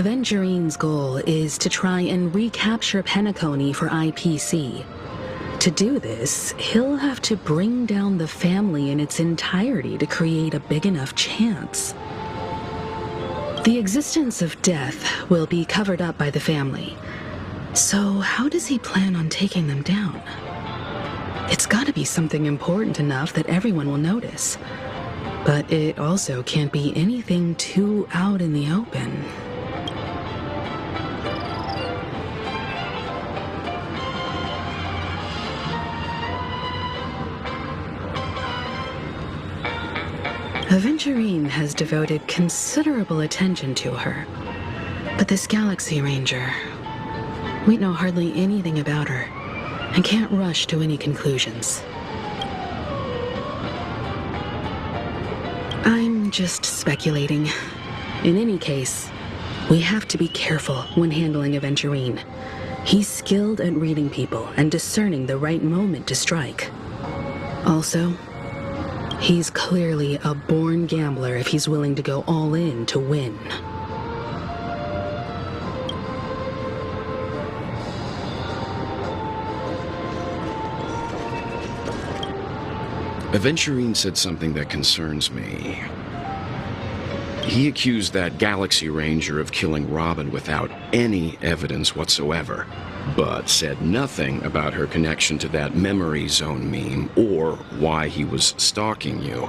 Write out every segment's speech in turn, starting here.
Avengerine's goal is to try and recapture Penacony for IPC. To do this, he'll have to bring down the family in its entirety to create a big enough chance. The existence of death will be covered up by the family. So how does he plan on taking them down? It's gotta be something important enough that everyone will notice. But it also can't be anything too out in the open. Avengerine has devoted considerable attention to her. But this Galaxy Ranger, we know hardly anything about her and can't rush to any conclusions. I'm just speculating. In any case, we have to be careful when handling Avengerine. He's skilled at reading people and discerning the right moment to strike. Also, he's clearly a born gambler if he's willing to go all in to win. Avengerine said something that concerns me. He accused that Galaxy Ranger of killing Robin without any evidence whatsoever, but said nothing about her connection to that memory zone meme or why he was stalking you.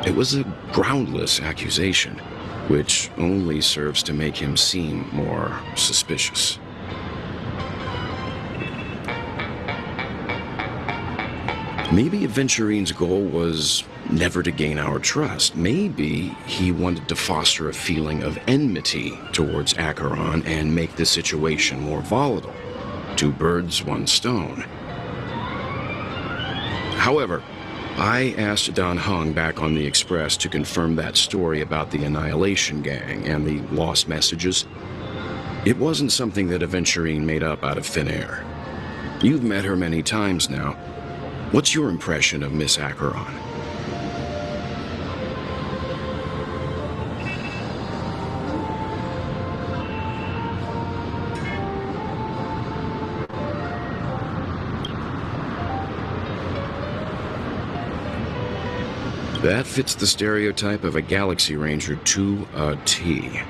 It was a groundless accusation, which only serves to make him seem more suspicious. Maybe Aventurine's goal was never to gain our trust. Maybe he wanted to foster a feeling of enmity towards Acheron and make the situation more volatile. Two birds, one stone. However, I asked Don Hung back on the Express to confirm that story about the Annihilation Gang and the lost messages. It wasn't something that Aventurine made up out of thin air. You've met her many times now. What's your impression of Miss Acheron? That fits the stereotype of a Galaxy Ranger to a T.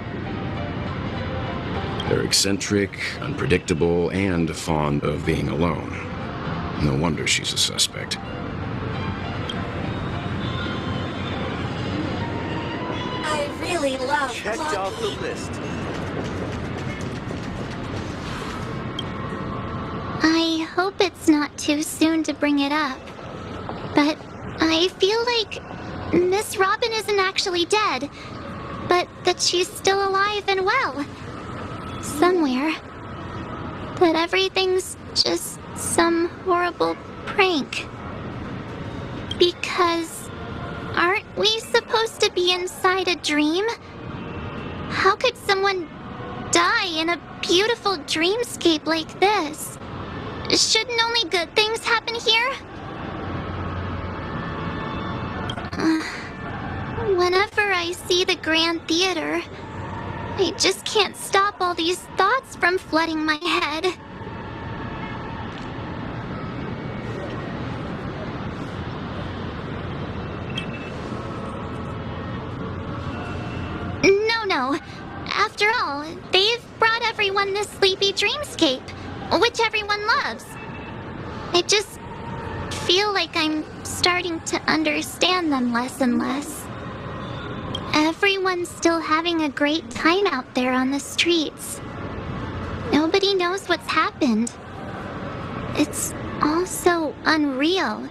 They're eccentric, unpredictable, and fond of being alone. No wonder she's a suspect. I really love Checked off the list. I hope it's not too soon to bring it up, but I feel like Miss Robin isn't actually dead, but that she's still alive and well. Somewhere. That everything's just some horrible prank. Because aren't we supposed to be inside a dream? How could someone die in a beautiful dreamscape like this? Shouldn't only good things happen here? Whenever I see the Grand Theater, I just can't stop all these thoughts from flooding my head. No. After all, they've brought everyone this sleepy dreamscape, which everyone loves. I just feel like I'm starting to understand them less and less. Everyone's still having a great time out there on the streets. Nobody knows what's happened. It's all so unreal.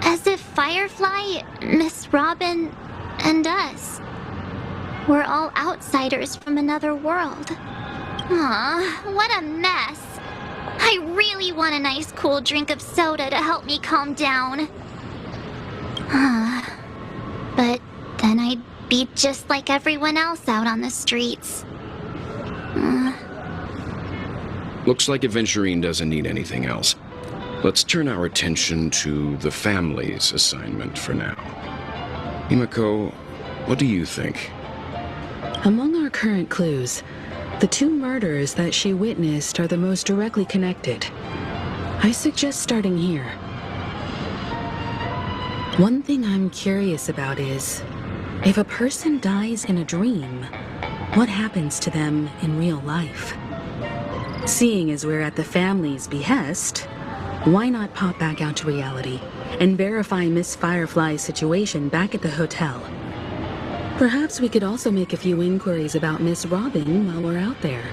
As if Firefly, Miss Robin, and us we're all outsiders from another world. Aw, what a mess. I really want a nice cool drink of soda to help me calm down. But then I'd be just like everyone else out on the streets. Looks like Aventurine doesn't need anything else. Let's turn our attention to the family's assignment for now. Himiko, what do you think? Among our current clues, the two murders that she witnessed are the most directly connected. I suggest starting here. One thing I'm curious about is, if a person dies in a dream, what happens to them in real life? Seeing as we're at the family's behest, why not pop back out to reality and verify Miss Firefly's situation back at the hotel? Perhaps we could also make a few inquiries about Miss Robin while we're out there.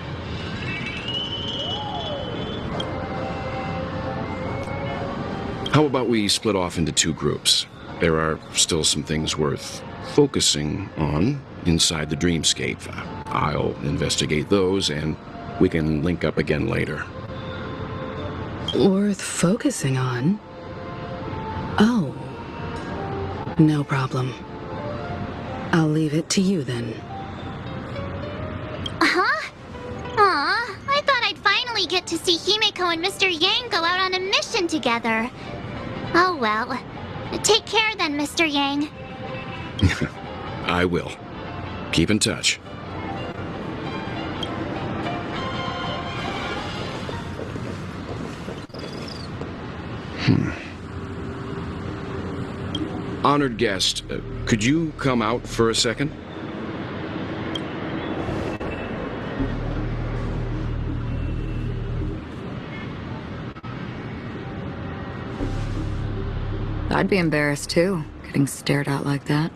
How about we split off into two groups? There are still some things worth focusing on inside the dreamscape. I'll investigate those, and we can link up again later. Worth focusing on? Oh. No problem. I'll leave it to you then. Huh? Aw, I thought I'd finally get to see Himeko and Mr. Yang go out on a mission together. Oh well. Take care then, Mr. Yang. I will. Keep in touch. Honored guest, could you come out for a second? I'd be embarrassed too, getting stared at like that.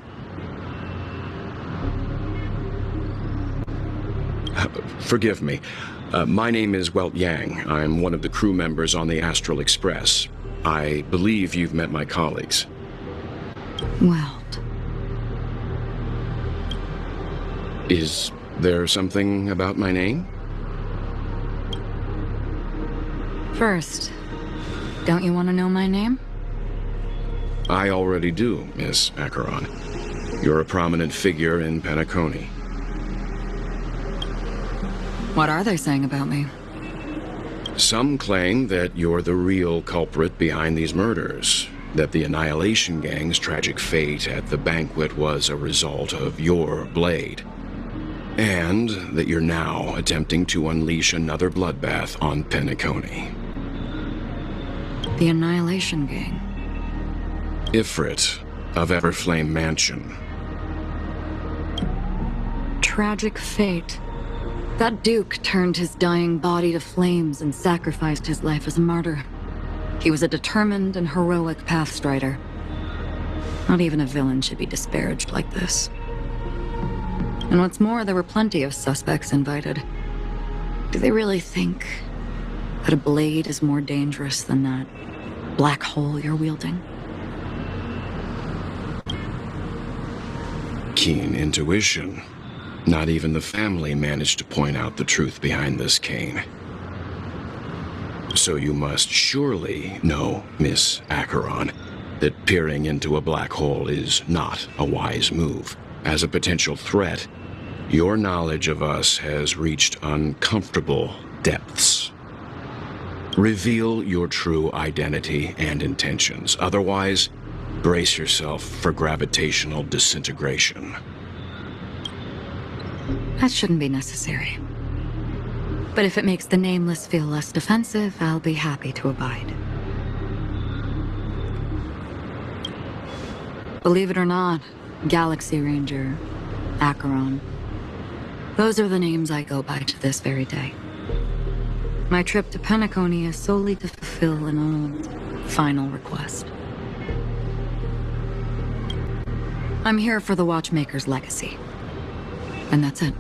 Forgive me. My name is Welt Yang. I'm one of the crew members on the Astral Express. I believe you've met my colleagues. Welt. Is there something about my name? First, don't you want to know my name? I already do, Miss Acheron. You're a prominent figure in Penacony. What are they saying about me? Some claim that you're the real culprit behind these murders, that the Annihilation Gang's tragic fate at the banquet was a result of your blade, and that you're now attempting to unleash another bloodbath on Penacony. The Annihilation Gang. Ifrit of Everflame Mansion. Tragic fate. That Duke turned his dying body to flames and sacrificed his life as a martyr. He was a determined and heroic pathstrider. Not even a villain should be disparaged like this. And what's more, there were plenty of suspects invited. Do they really think that a blade is more dangerous than that black hole you're wielding? Keen intuition. Not even the family managed to point out the truth behind this cane. So you must surely know, Miss Acheron, that peering into a black hole is not a wise move. As a potential threat, your knowledge of us has reached uncomfortable depths. Reveal your true identity and intentions. Otherwise, brace yourself for gravitational disintegration. That shouldn't be necessary. But if it makes the Nameless feel less defensive, I'll be happy to abide. Believe it or not, Galaxy Ranger, Acheron, those are the names I go by to this very day. My trip to Penacony is solely to fulfill an old, final request. I'm here for the Watchmaker's legacy. And that's it.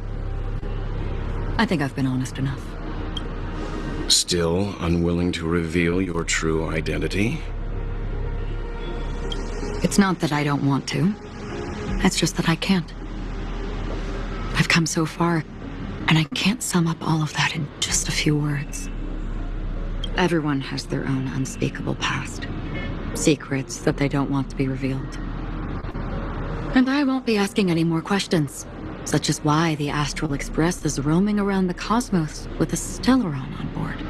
I think I've been honest enough. Still unwilling to reveal your true identity? It's not that I don't want to. It's just that I can't. I've come so far, and I can't sum up all of that in just a few words. Everyone has their own unspeakable past. Secrets that they don't want to be revealed. And I won't be asking any more questions. Such as why the Astral Express is roaming around the cosmos with a Stellaron on board.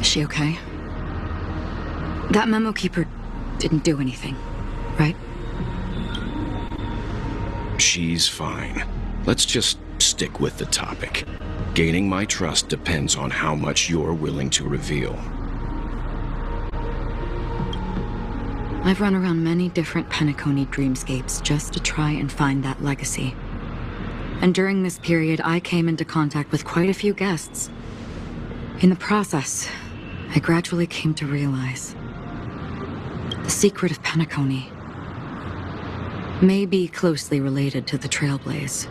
Is she okay? That memo keeper didn't do anything, right? she's fine. Let's just stick with the topic. Gaining my trust depends on how much you're willing to reveal. I've run around many different Penacony dreamscapes just to try and find that legacy. And during this period, I came into contact with quite a few guests. In the process, I gradually came to realize the secret of Penacony may be closely related to the Trailblaze.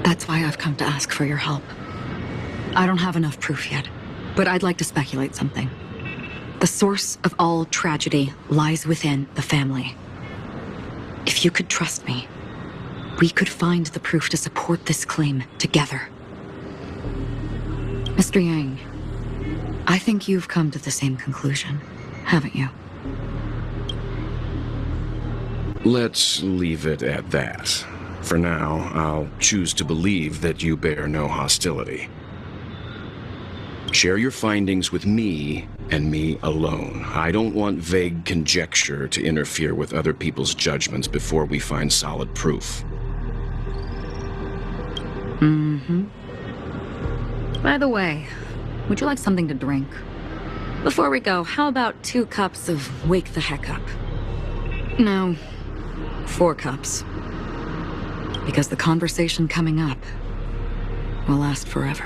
That's why I've come to ask for your help. I don't have enough proof yet, but I'd like to speculate something. The source of all tragedy lies within the family. If you could trust me, we could find the proof to support this claim together. Mr. Yang, I think you've come to the same conclusion, haven't you? Let's leave it at that. For now, I'll choose to believe that you bear no hostility. Share your findings with me and me alone. I don't want vague conjecture to interfere with other people's judgments before we find solid proof. By the way, would you like something to drink? Before we go, how about 2 cups of Wake the Heck Up? No, 4 cups. Because the conversation coming up will last forever.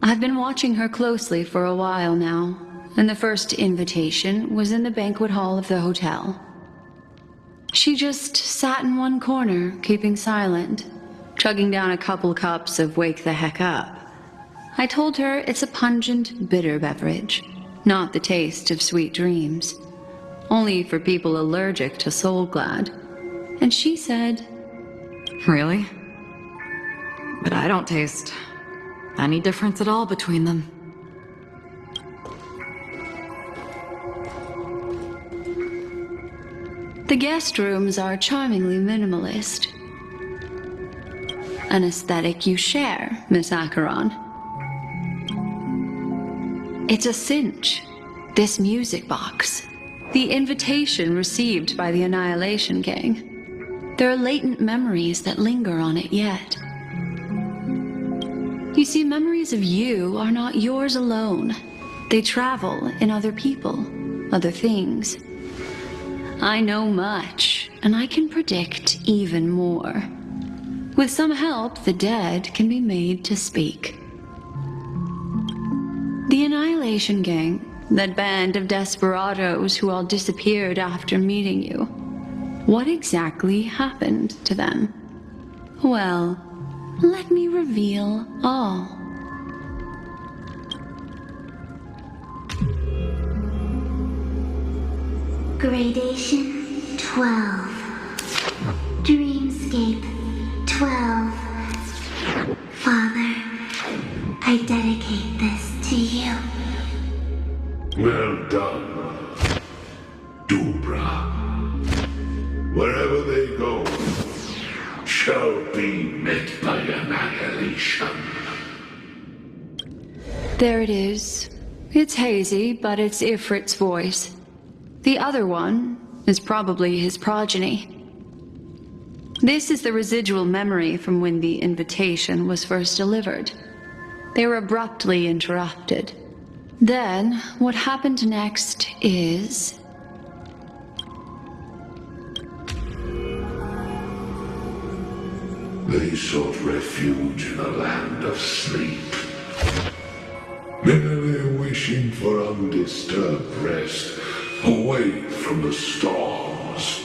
I've been watching her closely for a while now, and the first invitation was in the banquet hall of the hotel. She just sat in one corner, keeping silent, chugging down a couple cups of Wake the Heck Up. I told her it's a pungent, bitter beverage, not the taste of sweet dreams, only for people allergic to Soul Glad. And she said, Really? But I don't taste any difference at all between them. the guest rooms are charmingly minimalist. An aesthetic you share, Miss Acheron. It's a cinch, this music box. The invitation received by the Annihilation Gang. There are latent memories that linger on it yet. You see, memories of you are not yours alone. They travel in other people, other things. I know much, and I can predict even more. With some help, the dead can be made to speak. The Annihilation Gang, that band of desperados who all disappeared after meeting you. What exactly happened to them? Well, let me reveal all. Gradation 12. Dreamscape 12. Father, I dedicate this to you. Well done, Dubra. Wherever they go, shall be met by annihilation. There it is. It's hazy, but it's Ifrit's voice. The other one is probably his progeny. This is the residual memory from when the invitation was first delivered. They were abruptly interrupted. Then, what happened next is... They sought refuge in a land of sleep, merely wishing for undisturbed rest, away from the storms.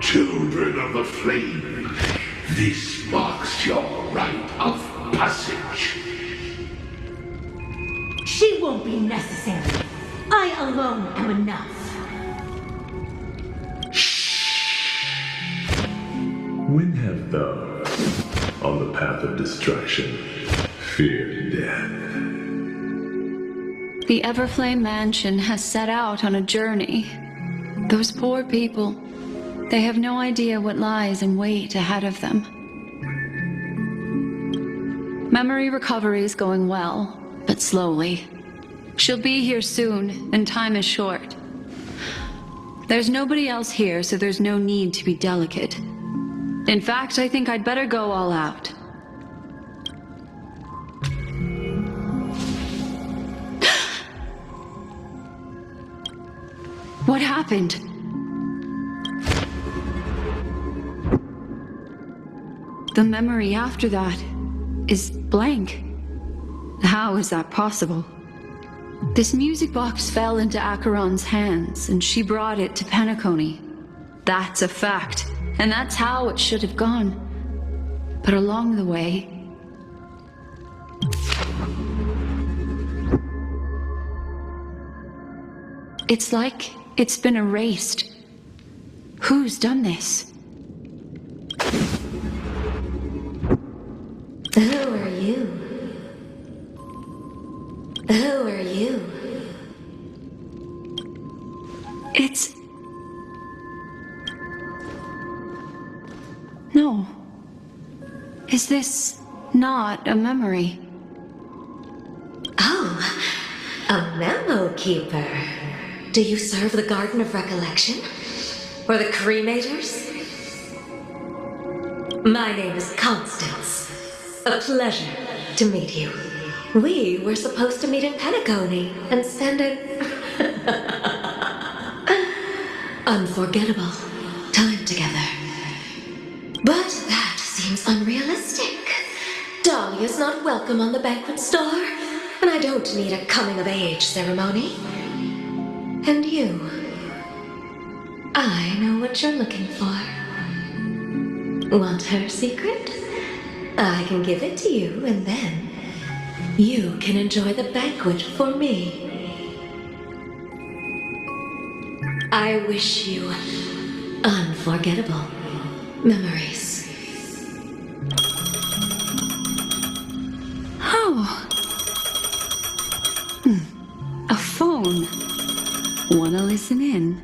Children of the flame, this marks your rite of passage. She won't be necessary. I alone am enough. When have thou, on the path of destruction, feared death? The Everflame Mansion has set out on a journey. Those poor people, they have no idea what lies in wait ahead of them. Memory recovery is going well, but slowly. She'll be here soon, and time is short. There's nobody else here, so there's no need to be delicate. In fact, I think I'd better go all out. What happened? The memory after that is blank. How is that possible? This music box fell into Acheron's hands, and she brought it to Penacony. That's a fact, and that's how it should have gone. But along the way... it's like it's been erased. Who's done this? Who are you? Who are you? It's... no. Is this not a memory? Oh, a memo keeper. Do you serve the Garden of Recollection? Or the Cremators? My name is Constance. A pleasure to meet you. We were supposed to meet in Penacony and spend an unforgettable time together. But that seems unrealistic. Dahlia's not welcome on the banquet star, and I don't need a coming-of-age ceremony. And you, I know what you're looking for. Want her secret? I can give it to you, and then you can enjoy the banquet for me. I wish you unforgettable memories. Oh. A phone. Wanna listen in?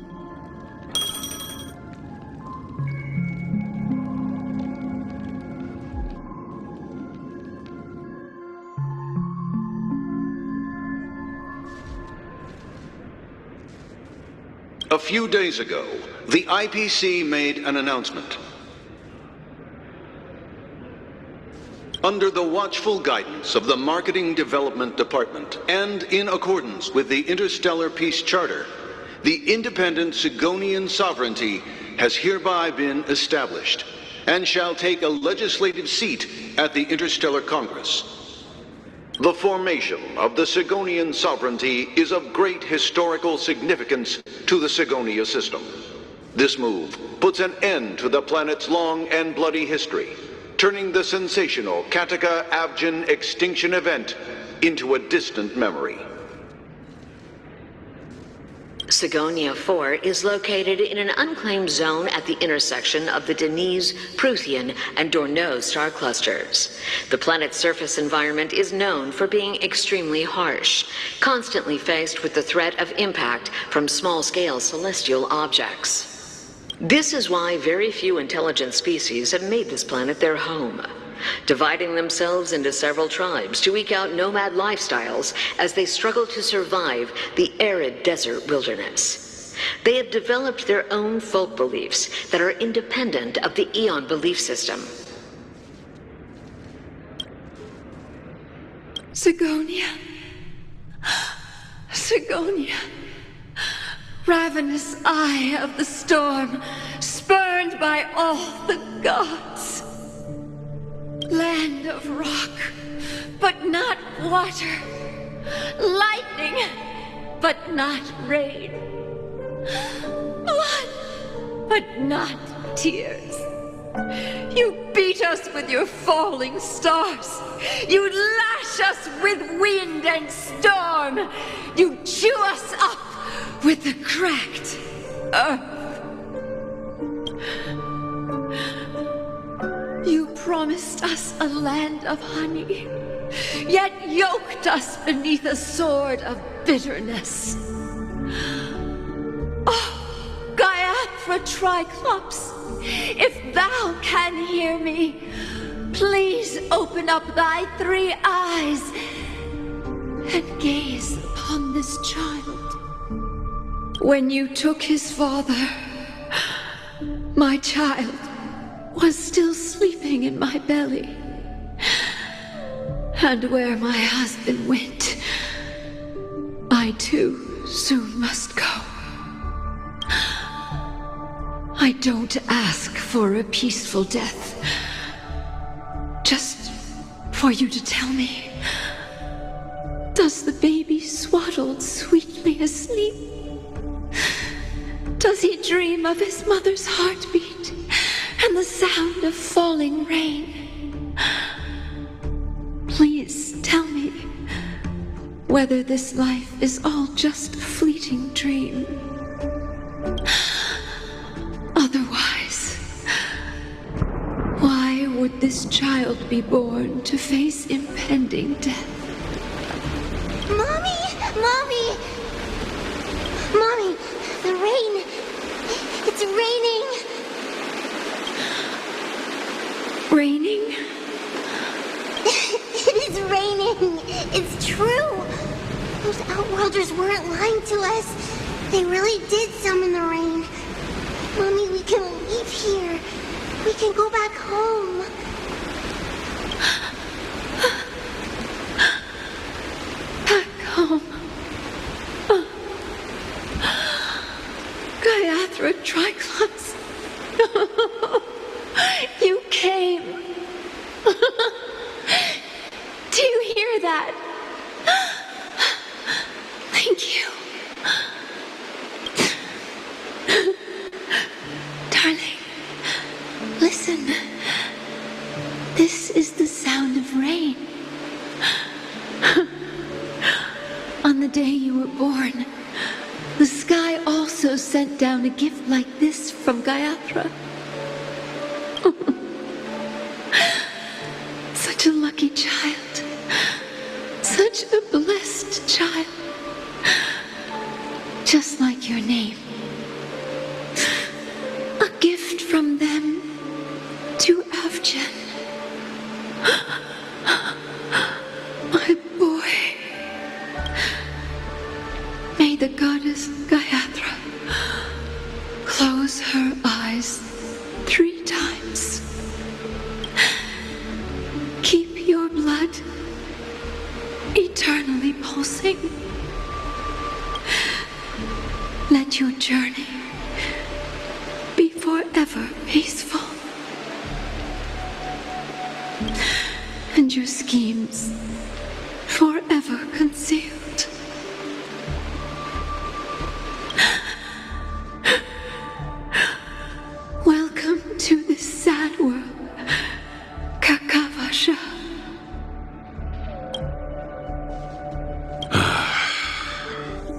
A few days ago, the IPC made an announcement. Under the watchful guidance of the Marketing Development Department, and in accordance with the Interstellar Peace Charter, the independent Sigonian sovereignty has hereby been established, and shall take a legislative seat at the Interstellar Congress. The formation of the Sigonian sovereignty is of great historical significance to the Sigonia system. This move puts an end to the planet's long and bloody history, turning the sensational Kataka-Abjin extinction event into a distant memory. Sigonia 4 is located in an unclaimed zone at the intersection of the Denise, Prothean, and Dorneau star clusters. The planet's surface environment is known for being extremely harsh, constantly faced with the threat of impact from small-scale celestial objects. This is why very few intelligent species have made this planet their home, dividing themselves into several tribes to eke out nomad lifestyles as they struggle to survive the arid desert wilderness. They have developed their own folk beliefs that are independent of the Eon belief system. Sigonia. Sigonia. Ravenous eye of the storm, spurned by all the gods. Land of rock, but not water. Lightning, but not rain. Blood, but not tears. You beat us with your falling stars. You lash us with wind and storm. You chew us up with the cracked earth. You promised us a land of honey, yet yoked us beneath a sword of bitterness. Oh, Gaiathra Triclops, if thou can hear me, please open up thy 3 eyes and gaze upon this child. When you took his father, my child was still sleeping in my belly. And where my husband went, I too soon must go. I don't ask for a peaceful death, just for you to tell me, does the baby swaddled sweetly asleep? Does he dream of his mother's heartbeat and the sound of falling rain? Please tell me whether this life is all just a fleeting dream. Otherwise, why would this child be born to face impending death? Mommy! Mommy! Mommy! The rain! It's raining! Raining? It is raining! It's true! Those Outworlders weren't lying to us. They really did summon the rain. Mommy, we can leave here. We can go back home. Back home. Gaiathra Triclops. You came. Do you hear that? Thank you. Darling, listen. This is the sound of rain. On the day you were born, the sky also sent down a gift like this from Gaiathra. Such a lucky child. Such a blessed child. Just like your name. A gift from them to Avgen. My boy. May the goddess Gaiathra close her eyes 3 times. Keep your blood eternally pulsing. Let your journey be forever peaceful. And your schemes forever concealed. Welcome to this sad world, Kakavasha.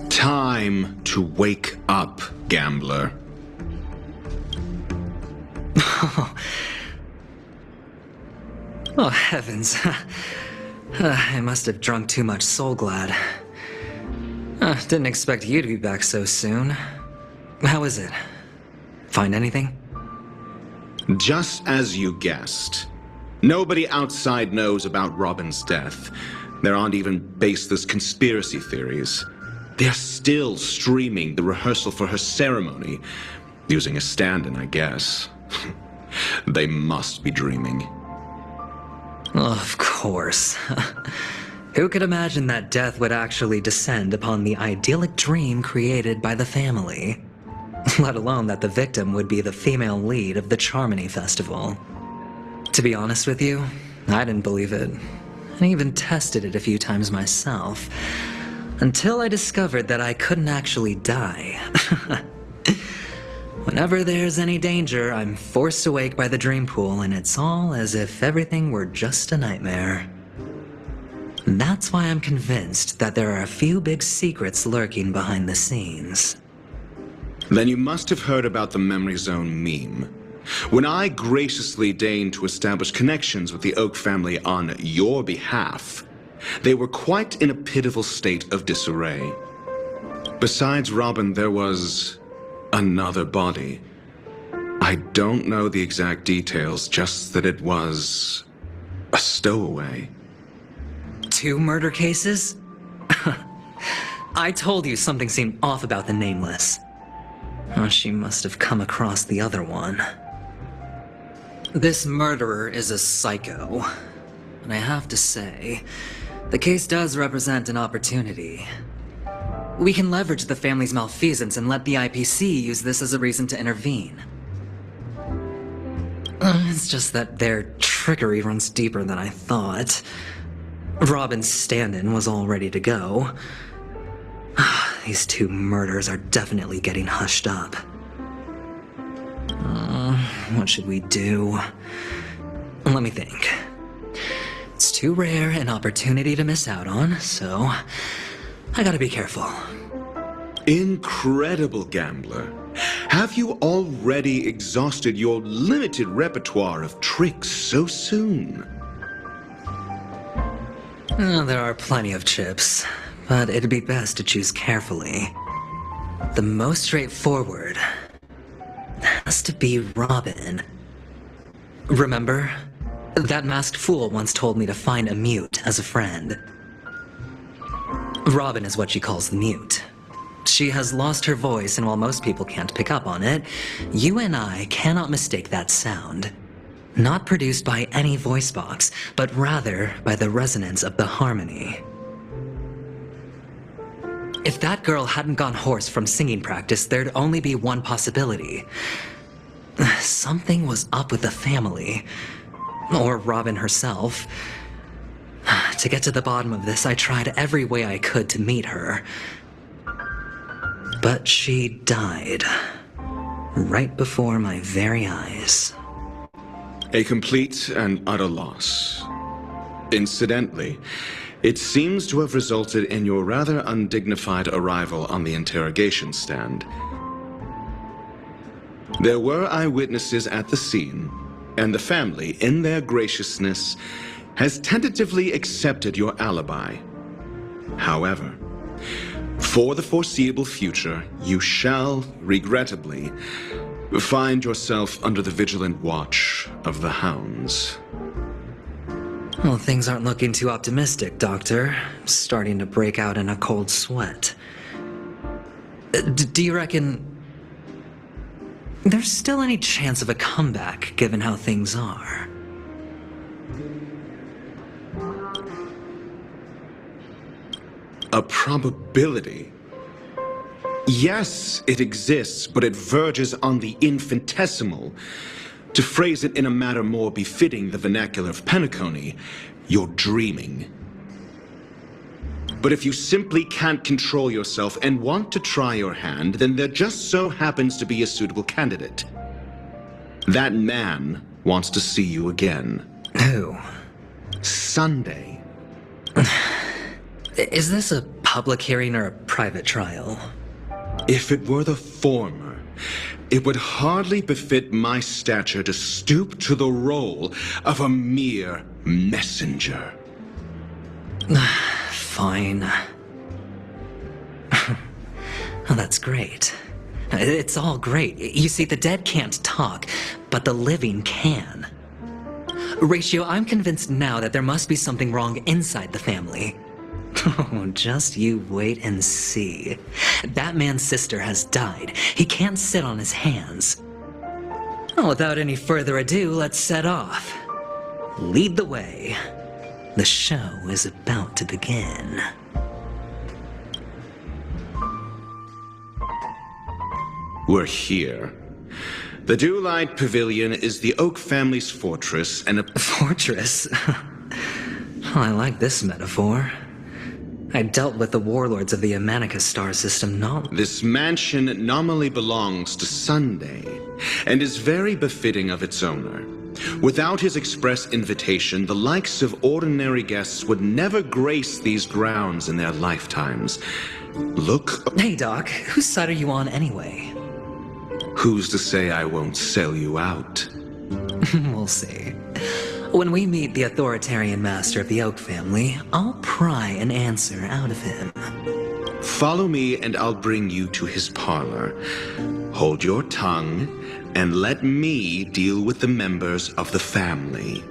Time to wake up, gambler. Oh, heavens. I must have drunk too much Soul Glad. Didn't expect you to be back so soon. How is it? Find anything? Just as you guessed. Nobody outside knows about Robin's death. There aren't even baseless conspiracy theories. They're still streaming the rehearsal for her ceremony, using a stand-in, I guess. They must be dreaming. Of course. Who could imagine that death would actually descend upon the idyllic dream created by the family? Let alone that the victim would be the female lead of the Charmony Festival. To be honest with you, I didn't believe it. I even tested it a few times myself, until I discovered that I couldn't actually die. Whenever there's any danger, I'm forced awake by the dream pool, and it's all as if everything were just a nightmare. That's why I'm convinced that there are a few big secrets lurking behind the scenes. Then you must have heard about the Memory Zone meme. When I graciously deigned to establish connections with the Oak family on your behalf, they were quite in a pitiful state of disarray. Besides Robin, there was another body. I don't know the exact details, just that it was A stowaway. 2 murder cases? I told you something seemed off about the Nameless. Oh, she must have come across the other one. This murderer is a psycho. And I have to say, the case does represent an opportunity. We can leverage the family's malfeasance and let the IPC use this as a reason to intervene. It's just that their trickery runs deeper than I thought. Robin's stand-in was all ready to go. These 2 murders are definitely getting hushed up. What should we do? Let me think. It's too rare an opportunity to miss out on, so I gotta be careful. Incredible gambler. Have you already exhausted your limited repertoire of tricks so soon? There are plenty of chips, but it'd be best to choose carefully. The most straightforward has to be Robin. Remember? That masked fool once told me to find a mute as a friend. Robin is what she calls the mute. She has lost her voice, and while most people can't pick up on it, you and I cannot mistake that sound. Not produced by any voice box, but rather by the resonance of the harmony. If that girl hadn't gone hoarse from singing practice, there'd only be one possibility. Something was up with the family. Or Robin herself. To get to the bottom of this, I tried every way I could to meet her. But she died. Right before my very eyes. A complete and utter loss. Incidentally, it seems to have resulted in your rather undignified arrival on the interrogation stand. There were eyewitnesses at the scene, and the family, in their graciousness, has tentatively accepted your alibi. However, for the foreseeable future, you shall, regrettably, find yourself under the vigilant watch of the hounds. Well, things aren't looking too optimistic, Doctor. I'm starting to break out in a cold sweat. Do you reckon there's still any chance of a comeback, given how things are? A probability? Yes, it exists, but it verges on the infinitesimal. To phrase it in a manner more befitting the vernacular of Penacony, you're dreaming. But if you simply can't control yourself and want to try your hand, then there just so happens to be a suitable candidate. That man wants to see you again. Who? Sunday. Is this a public hearing or a private trial? If it were the former, it would hardly befit my stature to stoop to the role of a mere messenger. Fine. Oh, that's great. It's all great. You see, the dead can't talk, but the living can. Ratio, I'm convinced now that there must be something wrong inside the family. Oh, just you wait and see. That man's sister has died. He can't sit on his hands. Well, without any further ado, let's set off. Lead the way. The show is about to begin. We're here. The Dewlight Pavilion is the Oak family's fortress and a... Fortress? I like this metaphor. I dealt with the warlords of the Amanicus star system not... This mansion nominally belongs to Sunday, and is very befitting of its owner. Without his express invitation, the likes of ordinary guests would never grace these grounds in their lifetimes. Look... Hey, Doc, whose side are you on anyway? Who's to say I won't sell you out? We'll see. When we meet the authoritarian master of the Oak family, I'll pry an answer out of him. Follow me and I'll bring you to his parlor. Hold your tongue and let me deal with the members of the family.